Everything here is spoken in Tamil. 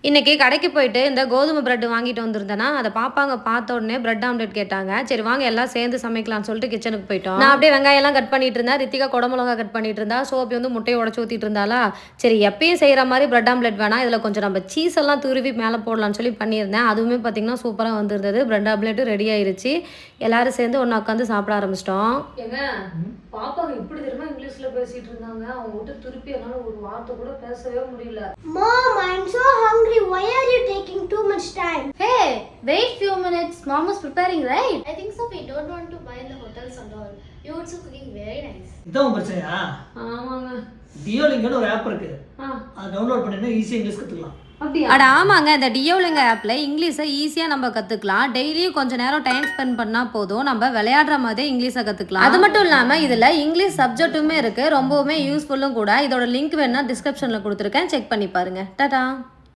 இன்றைக்கி கடைக்கு போயிட்டு இந்த கோதுமை பிரெட் வாங்கிட்டு வந்திருந்தேன்னா அதை பாப்பாங்க பார்த்த உடனே பிரெட் ஆம்லெட் கேட்டாங்க. சரி வாங்க எல்லாம் சேர்ந்து சமைக்கலாம்னு சொல்லிட்டு கிச்சனுக்கு போயிட்டோம். நான் அப்படியே வெங்காயம்லாம் கட் பண்ணிட்டு இருந்தேன். ரித்திகா குடமிளகா கட் பண்ணிட்டு இருந்தா. சோப்பி வந்து முட்டையை உடச்சி ஊற்றிட்டு இருந்தாலா. சரி எப்பயும் செய்கிற மாதிரி பிரெட் ஆம்லெட் வேணாம், இதில் கொஞ்சம் நம்ம சீஸ் எல்லாம் துருவி மேலே போடலான்னு சொல்லி பண்ணியிருந்தேன். அதுவுமே பார்த்திங்கன்னா சூப்பராக வந்துருந்தது. பிரெட் ஆம்லெட்டு ரெடி ஆயிருச்சு. எல்லாரும் சேர்ந்து ஒன்றா உட்காந்து சாப்பிட ஆரம்பிச்சிட்டோம். ஏங்க பாப்பாங்க இப்படி தெரியுமா இங்கிலீஷில் பேசிகிட்டு இருந்தாங்க. அவங்க விட்டு திருப்பி என்னால் ஒரு வார்த்தை கூட பேசவே முடியல. Mom, I'm so hungry. Why are you taking too much time? Hey, wait few minutes. Mom is preparing, right? I think so. We don't want to buy in the hotels and all. You're also cooking very nice. இதான் பிரச்சனையா? ஆமாங்க. டியோலிங்கோன்னு ஒரு ஆப் இருக்கு. அதை டவுன்லோட் பண்ணினா ஈஸியாக இங்கிலீஷ் கற்றுக்கலாம். அட ஆமாங்க, இந்த டியோலிங்க ஆப்பில் இங்கிலீஷை ஈஸியாக நம்ம கற்றுக்கலாம். டெய்லியும் கொஞ்சம் நேரம் டைம் ஸ்பெண்ட் பண்ணால் போதும், நம்ம விளையாடுற மாதிரி இங்கிலீஷை கற்றுக்கலாம். அது மட்டும் இல்லாமல் இதில் இங்கிலீஷ் சப்ஜெக்ட்டுமே இருக்குது, ரொம்பவுமே யூஸ்ஃபுல்லும் கூட. இதோட லிங்க் வேணுன்னா டிஸ்கிரிப்ஷனில் கொடுத்துருக்கேன், செக் பண்ணி பாருங்கள். டாடா.